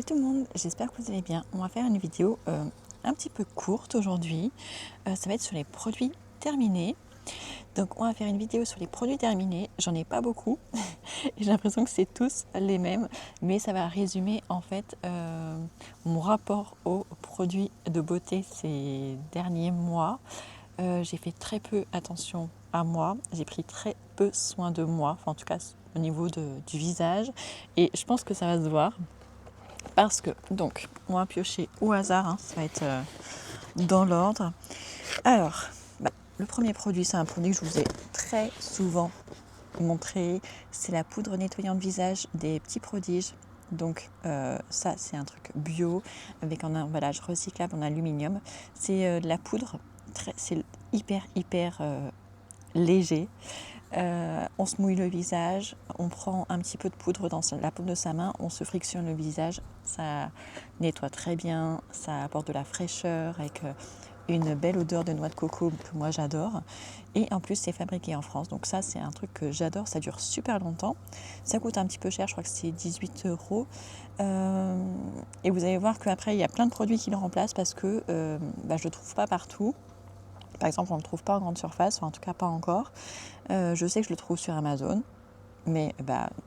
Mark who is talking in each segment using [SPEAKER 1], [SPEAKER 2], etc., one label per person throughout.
[SPEAKER 1] Salut tout le monde, j'espère que vous allez bien. On va faire une vidéo un petit peu courte aujourd'hui. Ça va être sur les produits terminés. Donc on va faire une vidéo sur les produits terminés. J'en ai pas beaucoup. J'ai l'impression que c'est tous les mêmes. Mais ça va résumer en fait mon rapport aux produits de beauté ces derniers mois. J'ai fait très peu attention à moi. J'ai pris très peu soin de moi. Enfin en tout cas au niveau du visage. Et je pense que ça va se voir. Parce que, donc, on va piocher au hasard, hein, ça va être dans l'ordre. Alors, le premier produit, c'est un produit que je vous ai très souvent montré. C'est la poudre nettoyante visage des Petits Prodiges. Donc, ça, c'est un truc bio avec un emballage recyclable en aluminium. C'est de la poudre, c'est hyper léger. On se mouille le visage, on prend un petit peu de poudre dans la paume de sa main, on se frictionne le visage, ça nettoie très bien, ça apporte de la fraîcheur avec une belle odeur de noix de coco que moi j'adore. Et en plus c'est fabriqué en France, donc ça c'est un truc que j'adore, ça dure super longtemps. Ça coûte un petit peu cher, je crois que c'est 18 €. Et vous allez voir qu'après il y a plein de produits qui le remplacent parce que je ne le trouve pas partout. Par exemple, on ne le trouve pas en grande surface, ou en tout cas pas encore. Je sais que je le trouve sur Amazon, mais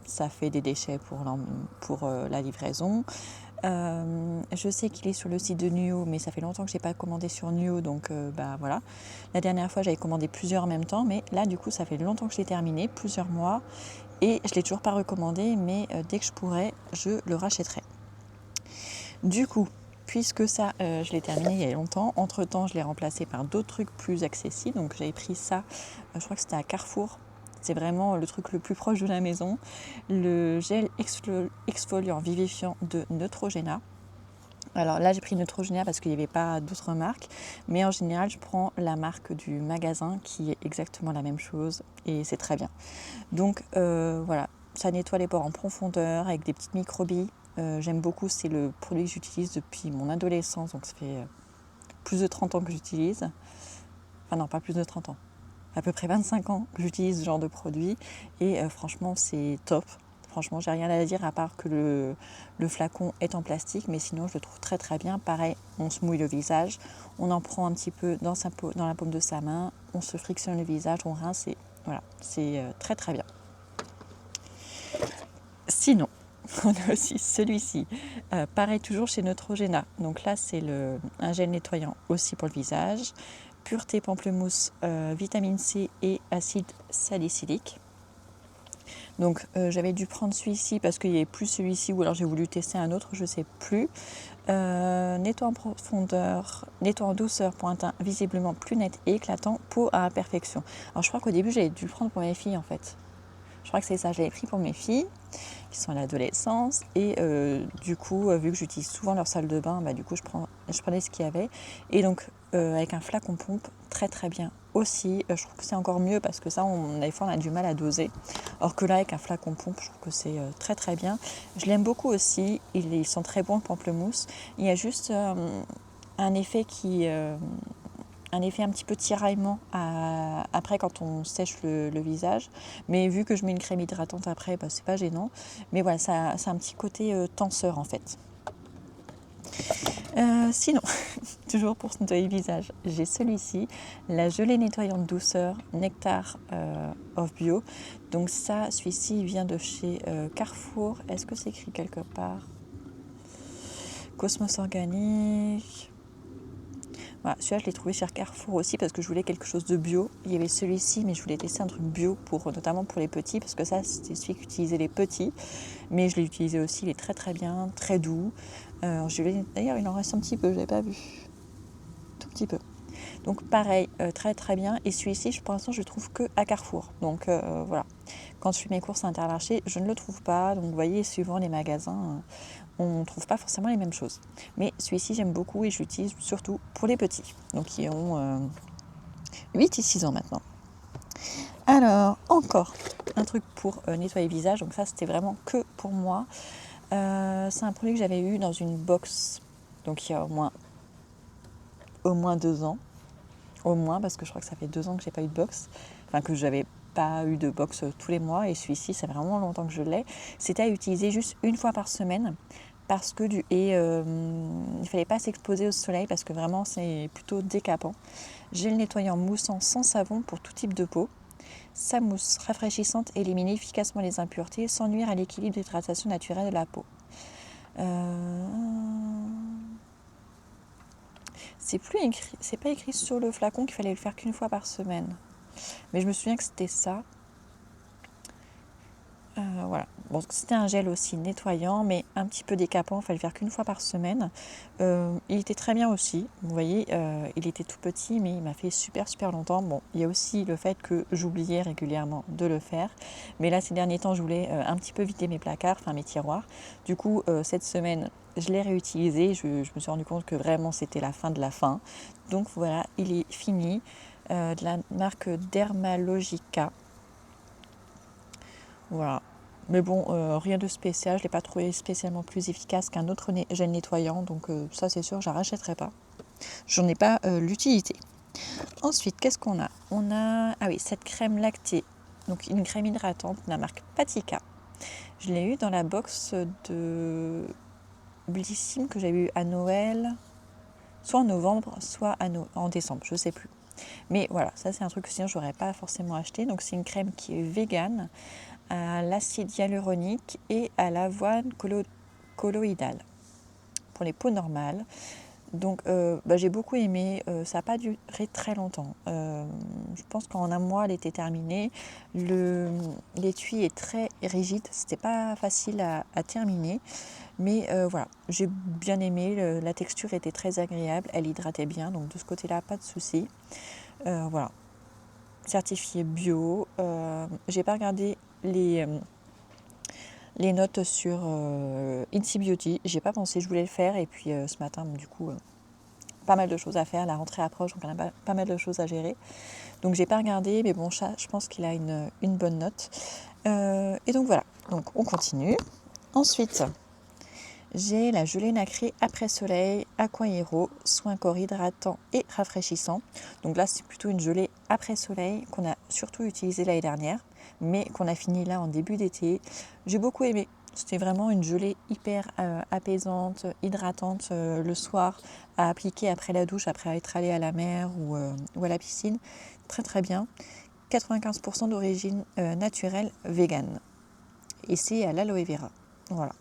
[SPEAKER 1] ça fait des déchets pour la livraison. Je sais qu'il est sur le site de Nuo, mais ça fait longtemps que je n'ai pas commandé sur Nuo, donc voilà. La dernière fois, j'avais commandé plusieurs en même temps, mais là, du coup, ça fait longtemps que je l'ai terminé, plusieurs mois, et je ne l'ai toujours pas recommandé, mais dès que je pourrai, je le rachèterai. Du coup, puisque ça, je l'ai terminé il y a longtemps, entre-temps, je l'ai remplacé par d'autres trucs plus accessibles. Donc, j'avais pris ça, je crois que c'était à Carrefour. C'est vraiment le truc le plus proche de la maison. Le gel exfoliant vivifiant de Neutrogena. Alors là, j'ai pris Neutrogena parce qu'il n'y avait pas d'autres marques. Mais en général, je prends la marque du magasin qui est exactement la même chose. Et c'est très bien. Donc, voilà. Ça nettoie les pores en profondeur avec des petites microbilles. J'aime beaucoup, c'est le produit que j'utilise depuis mon adolescence, donc ça fait plus de 30 ans que j'utilise. Enfin non, pas plus de 30 ans, à peu près 25 ans que j'utilise ce genre de produit et franchement c'est top. Franchement, j'ai rien à dire à part que le flacon est en plastique, mais sinon je le trouve très bien. Pareil, on se mouille le visage, on en prend un petit peu dans la paume de sa main, on se frictionne le visage, on rince et voilà, c'est très bien. Sinon, on a aussi celui-ci, pareil toujours chez Neutrogena. Donc là, c'est un gel nettoyant aussi pour le visage. Pureté pamplemousse, vitamine C et acide salicylique. Donc j'avais dû prendre celui-ci parce qu'il n'y avait plus celui-ci ou alors j'ai voulu tester un autre, je ne sais plus. Nettoie en profondeur, nettoie en douceur pour un teint visiblement plus net et éclatant, peau à imperfection. Alors je crois qu'au début j'avais dû le prendre pour mes filles en fait. Je crois que c'est ça, je l'avais pris pour mes filles qui sont à l'adolescence et du coup vu que j'utilise souvent leur salle de bain, du coup je prenais ce qu'il y avait et donc avec un flacon pompe très bien aussi. Je trouve que c'est encore mieux parce que ça des fois on a du mal à doser, or que là avec un flacon pompe je trouve que c'est très bien. Je l'aime beaucoup aussi, ils sont très bons le pamplemousse. Il y a juste un effet un effet un petit peu tiraillement après quand on sèche le visage. Mais vu que je mets une crème hydratante après, c'est pas gênant. Mais voilà, ça a un petit côté tenseur en fait. Sinon, toujours pour se nettoyer le visage, j'ai celui-ci, la gelée nettoyante douceur Nectar of Bio. Donc ça, celui-ci vient de chez Carrefour. Est-ce que c'est écrit quelque part? Cosmos Organique. Voilà, celui-là, je l'ai trouvé chez Carrefour aussi parce que je voulais quelque chose de bio. Il y avait celui-ci, mais je voulais tester un truc bio, notamment pour les petits, parce que ça, c'était celui qu'utilisaient les petits. Mais je l'ai utilisé aussi, il est très bien, très doux. D'ailleurs, il en reste un petit peu, je n'avais pas vu. Tout petit peu. Donc pareil, très bien. Et celui-ci, pour l'instant, je le trouve que à Carrefour. Donc voilà. Quand je fais mes courses à Intermarché, je ne le trouve pas. Donc vous voyez, suivant les magasins, on ne trouve pas forcément les mêmes choses. Mais celui-ci, j'aime beaucoup et je l'utilise surtout pour les petits. Donc qui ont 8 et 6 ans maintenant. Alors, encore un truc pour nettoyer le visage. Donc ça, c'était vraiment que pour moi. C'est un produit que j'avais eu dans une box. Donc il y a au moins 2 ans. Au moins, parce que je crois que ça fait 2 ans que j'ai pas eu de box. Enfin, que j'avais pas eu de box tous les mois. Et celui-ci, c'est vraiment longtemps que je l'ai. C'était à utiliser juste une fois par semaine parce que il ne fallait pas s'exposer au soleil parce que vraiment c'est plutôt décapant. Gel nettoyant moussant sans savon pour tout type de peau. Sa mousse rafraîchissante élimine efficacement les impuretés sans nuire à l'équilibre d'hydratation naturelle de la peau. C'est pas écrit sur le flacon qu'il fallait le faire qu'une fois par semaine. Mais je me souviens que c'était ça. Voilà. Bon, c'était un gel aussi nettoyant, mais un petit peu décapant. Il fallait le faire qu'une fois par semaine. Il était très bien aussi. Vous voyez, il était tout petit, mais il m'a fait super longtemps. Bon, il y a aussi le fait que j'oubliais régulièrement de le faire. Mais là, ces derniers temps, je voulais un petit peu vider mes placards, enfin mes tiroirs. Du coup, cette semaine, je l'ai réutilisé. Je me suis rendu compte que vraiment, c'était la fin de la fin. Donc voilà, il est fini. De la marque Dermalogica. Voilà. Mais bon, rien de spécial. Je ne l'ai pas trouvé spécialement plus efficace qu'un autre gel nettoyant. Donc ça, c'est sûr, je ne rachèterai pas. J'en ai pas l'utilité. Ensuite, qu'est-ce qu'on a? On a, ah oui, cette crème lactée. Donc une crème hydratante de la marque Patika. Je l'ai eu dans la box de Blissim que j'ai eu à Noël. Soit en novembre, soit en décembre. Je ne sais plus. Mais voilà, ça c'est un truc que sinon je n'aurais pas forcément acheté. Donc c'est une crème qui est végane, à l'acide hyaluronique et à l'avoine colloïdale pour les peaux normales. Donc j'ai beaucoup aimé, ça n'a pas duré très longtemps. Je pense qu'en un mois elle était terminée. L'étui est très rigide, c'était pas facile à terminer. Mais voilà, j'ai bien aimé, la texture était très agréable, elle hydratait bien, donc de ce côté-là, pas de souci. Voilà, certifié bio. J'ai pas regardé les notes sur Inti Beauty. J'ai pas pensé, je voulais le faire. Et puis ce matin, du coup, pas mal de choses à faire. La rentrée approche, donc on a pas mal de choses à gérer. Donc j'ai pas regardé, mais bon, je pense qu'il a une bonne note. Et donc voilà, donc on continue. Ensuite, j'ai la gelée nacrée après soleil Aqua Hero, soin corps hydratant et rafraîchissant. Donc là, c'est plutôt une gelée après soleil qu'on a surtout utilisée l'année dernière, mais qu'on a fini là en début d'été. J'ai beaucoup aimé. C'était vraiment une gelée hyper apaisante, hydratante le soir, à appliquer après la douche, après être allé à la mer ou à la piscine. Très très bien. 95% d'origine naturelle végane. Et c'est à l'aloe vera. Voilà.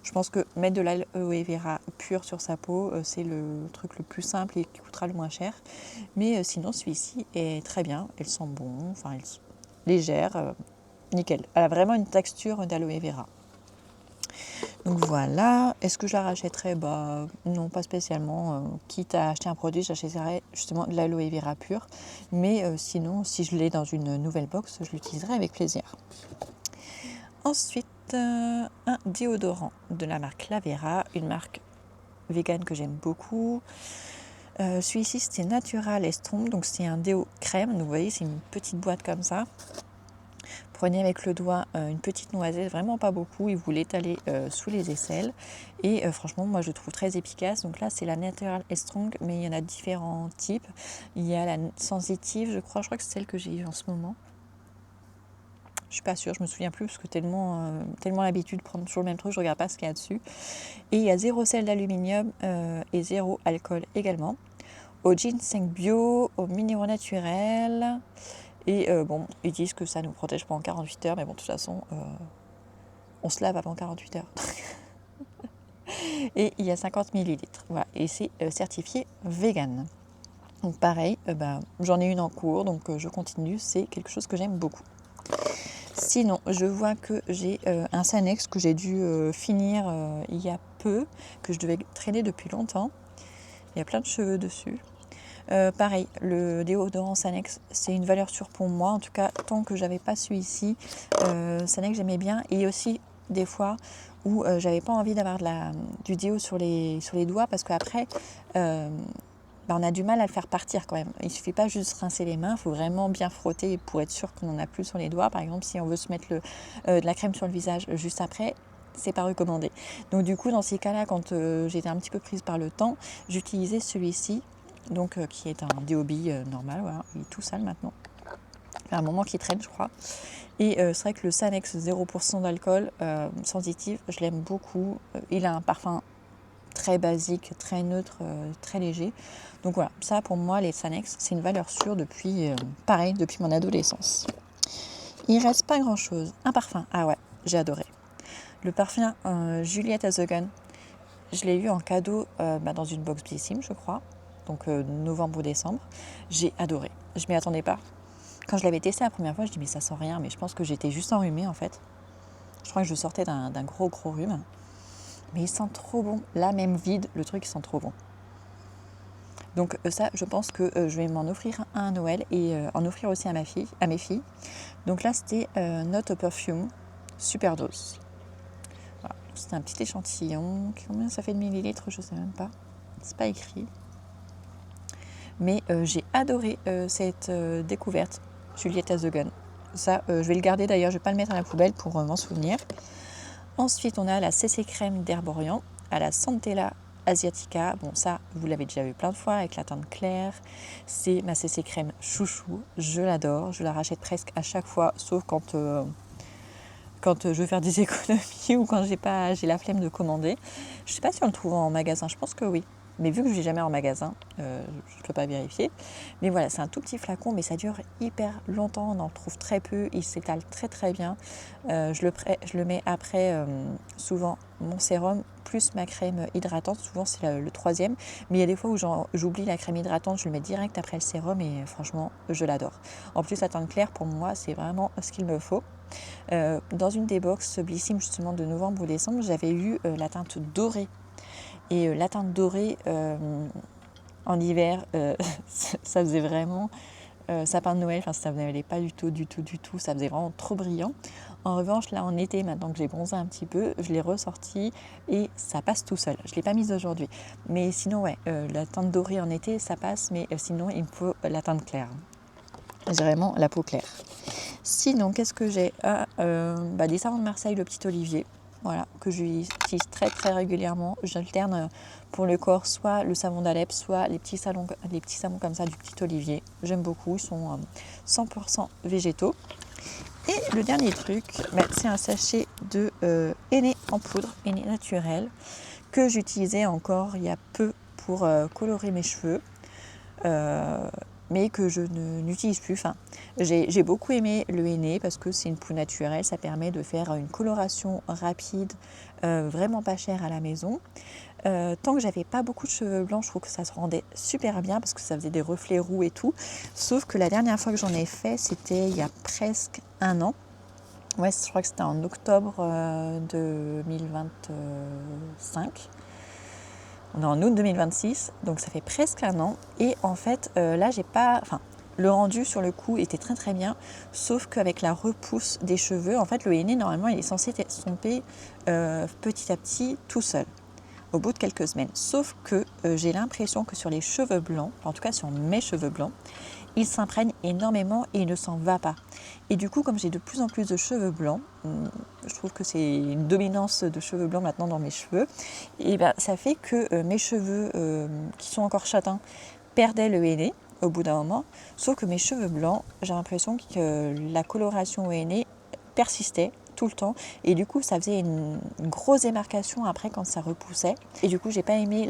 [SPEAKER 1] Je pense que mettre de l'aloe vera pur sur sa peau, c'est le truc le plus simple et qui coûtera le moins cher. Mais sinon, celui-ci est très bien. Elle sent bon, enfin, elle est légère, nickel. Elle a vraiment une texture d'aloe vera. Donc voilà. Est-ce que je la rachèterais? Non, pas spécialement. Quitte à acheter un produit, j'achèterais justement de l'aloe vera pur. Mais sinon, si je l'ai dans une nouvelle box, je l'utiliserai avec plaisir. Ensuite, un déodorant de la marque Lavera, une marque végane que j'aime beaucoup. Celui-ci, c'était Natural et Strong, donc c'est un déo crème. Donc vous voyez, c'est une petite boîte comme ça. Prenez avec le doigt une petite noisette, vraiment pas beaucoup, et vous l'étalez sous les aisselles. Et franchement, moi je le trouve très efficace. Donc là, c'est la Natural et Strong, mais il y en a différents types. Il y a la sensitive, je crois que c'est celle que j'ai en ce moment. Je suis pas sûre, je me souviens plus parce que tellement l'habitude de prendre toujours le même truc, je regarde pas ce qu'il y a dessus. Et il y a 0 sel d'aluminium et 0 alcool également. Au ginseng bio, aux minéraux naturels. Et ils disent que ça nous protège pendant 48 heures, mais bon, de toute façon, on se lave avant 48 heures. Et il y a 50 millilitres. Voilà, et c'est certifié vegan. Donc pareil, j'en ai une en cours, donc je continue, c'est quelque chose que j'aime beaucoup. Sinon, je vois que j'ai un Sanex que j'ai dû finir il y a peu, que je devais traîner depuis longtemps. Il y a plein de cheveux dessus. Pareil, le déodorant Sanex, c'est une valeur sûre pour moi. En tout cas, tant que j'avais pas celui-ci, Sanex j'aimais bien. Et aussi des fois où j'avais pas envie d'avoir du déo sur les doigts parce qu'après, on a du mal à le faire partir quand même. Il ne suffit pas juste de rincer les mains, il faut vraiment bien frotter pour être sûr qu'on n'en a plus sur les doigts. Par exemple, si on veut se mettre de la crème sur le visage juste après, c'est pas recommandé. Donc du coup, dans ces cas-là, quand j'étais un petit peu prise par le temps, j'utilisais celui-ci, donc qui est un DOB normal, voilà. Il est tout sale maintenant. fait un moment qu'il traîne, je crois. Et c'est vrai que le Sanex 0% d'alcool sensitif, je l'aime beaucoup. Il a un parfum très basique, très neutre, très léger. Donc voilà, ça pour moi, les Sanex, c'est une valeur sûre depuis, pareil, depuis mon adolescence. Il reste pas grand chose. Un parfum, ah ouais, j'ai adoré. Le parfum Juliette Azogun, je l'ai eu en cadeau dans une box Blissim, je crois. Donc novembre ou décembre. J'ai adoré. Je m'y attendais pas. Quand je l'avais testé la première fois, je dis mais ça sent rien. Mais je pense que j'étais juste enrhumée en fait. Je crois que je sortais d'un gros rhume. Mais il sent trop bon. Là même vide, le truc il sent trop bon. Donc ça, je pense que je vais m'en offrir un à Noël et en offrir aussi à mes filles. Donc là, c'était Not a Perfume, super dose. Voilà. C'est un petit échantillon. Combien ça fait de millilitres? Je ne sais même pas. C'est pas écrit. Mais j'ai adoré cette découverte, Juliette Azogun. Ça, je vais le garder d'ailleurs, je ne vais pas le mettre à la poubelle pour m'en souvenir. Ensuite, on a la CC Crème d'Herborian à la Centella Asiatica. Bon, ça, vous l'avez déjà vu plein de fois avec la teinte claire. C'est ma CC Crème chouchou. Je l'adore. Je la rachète presque à chaque fois, sauf quand je veux faire des économies ou quand j'ai la flemme de commander. Je ne sais pas si on le trouve en magasin. Je pense que oui. Mais vu que je ne vais jamais en magasin, je ne peux pas vérifier. Mais voilà, c'est un tout petit flacon, mais ça dure hyper longtemps. On en trouve très peu. Il s'étale très très bien. Je le mets après souvent mon sérum plus ma crème hydratante. Souvent c'est le troisième. Mais il y a des fois où j'oublie la crème hydratante. Je le mets direct après le sérum et franchement, je l'adore. En plus, la teinte claire, pour moi, c'est vraiment ce qu'il me faut. Dans une des box Blissim justement de novembre ou décembre, j'avais eu la teinte dorée. Et la teinte dorée en hiver, ça faisait vraiment sapin de Noël, enfin ça ne valait pas du tout, ça faisait vraiment trop brillant. En revanche, là en été, maintenant que j'ai bronzé un petit peu, je l'ai ressorti et ça passe tout seul. Je ne l'ai pas mise aujourd'hui. Mais sinon, ouais, la teinte dorée en été, ça passe, mais sinon, il me faut la teinte claire. J'ai vraiment la peau claire. Sinon, qu'est-ce que j'ai? Des savons de Marseille, le petit Olivier. Voilà, que j'utilise très très régulièrement. J'alterne pour le corps soit le savon d'Alep, soit les petits savons comme ça du petit Olivier. J'aime beaucoup, ils sont 100% végétaux. Et le dernier truc, c'est un sachet de henné en poudre, henné naturel, que j'utilisais encore il y a peu pour colorer mes cheveux. Mais que je n'utilise plus. Enfin, j'ai beaucoup aimé le henné parce que c'est une poudre naturelle, ça permet de faire une coloration rapide, vraiment pas chère à la maison. Tant que j'avais pas beaucoup de cheveux blancs, je trouve que ça se rendait super bien parce que ça faisait des reflets roux et tout. Sauf que la dernière fois que j'en ai fait, c'était il y a presque un an. Ouais, je crois que c'était en octobre 2025. On est en août 2026, donc ça fait presque un an. Et en fait, là, le rendu sur le coup était très très bien, sauf qu'avec la repousse des cheveux, en fait, le henné, normalement, il est censé s'estomper petit à petit tout seul, au bout de quelques semaines. Sauf que j'ai l'impression que sur les cheveux blancs, en tout cas sur mes cheveux blancs, il s'imprègne énormément et il ne s'en va pas. Et du coup, comme j'ai de plus en plus de cheveux blancs, je trouve que c'est une dominance de cheveux blancs maintenant dans mes cheveux, et ça fait que mes cheveux qui sont encore châtains perdaient le henné au bout d'un moment, sauf que mes cheveux blancs, j'ai l'impression que la coloration au henné persistait tout le temps et du coup ça faisait une grosse démarcation après quand ça repoussait et du coup j'ai pas aimé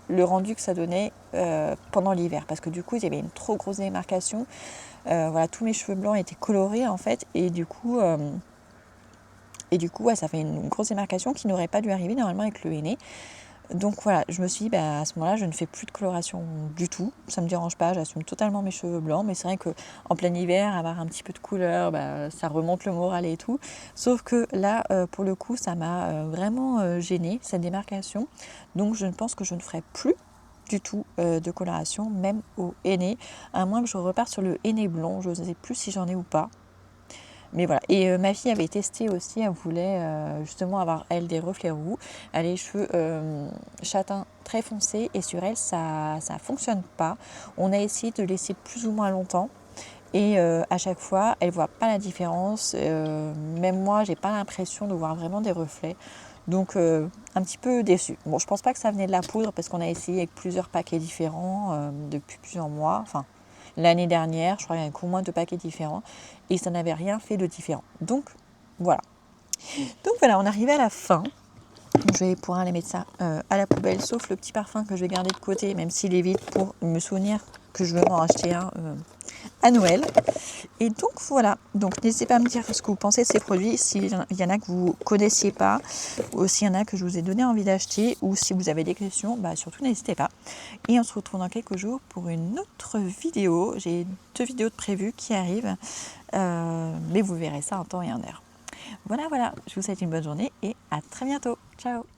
[SPEAKER 1] le rendu que ça donnait pendant l'hiver parce que du coup il y avait une trop grosse démarcation. Voilà, tous mes cheveux blancs étaient colorés en fait et du coup ouais, ça fait une grosse démarcation qui n'aurait pas dû arriver normalement avec le henné. Donc voilà, je me suis dit, à ce moment-là, je ne fais plus de coloration du tout. Ça ne me dérange pas, j'assume totalement mes cheveux blancs. Mais c'est vrai qu'en plein hiver, avoir un petit peu de couleur, ça remonte le moral et tout. Sauf que là, pour le coup, ça m'a vraiment gênée, cette démarcation. Donc je pense que je ne ferai plus du tout de coloration, même au henné. À moins que je reparte sur le henné blond. Je ne sais plus si j'en ai ou pas. Mais voilà, et ma fille avait testé aussi, elle voulait justement avoir elle des reflets roux, elle a les cheveux châtains très foncés et sur elle ça fonctionne pas. On a essayé de laisser plus ou moins longtemps et à chaque fois elle voit pas la différence, même moi j'ai pas l'impression de voir vraiment des reflets. Donc un petit peu déçue. Bon, je pense pas que ça venait de la poudre parce qu'on a essayé avec plusieurs paquets différents depuis plusieurs mois, enfin l'année dernière, je crois qu'il y avait au moins 2 paquets différents et ça n'avait rien fait de différent. Donc voilà. Donc voilà, on arrive à la fin. Je vais pouvoir aller mettre ça à la poubelle, sauf le petit parfum que je vais garder de côté, même s'il est vide, pour me souvenir que je veux m'en racheter un à Noël. Et donc voilà, donc n'hésitez pas à me dire ce que vous pensez de ces produits, s'il y en a que vous ne connaissiez pas, ou s'il y en a que je vous ai donné envie d'acheter, ou si vous avez des questions, surtout n'hésitez pas. Et on se retrouve dans quelques jours pour une autre vidéo. J'ai 2 vidéos de prévues qui arrivent, mais vous verrez ça en temps et en heure. Voilà, je vous souhaite une bonne journée et à très bientôt. Ciao!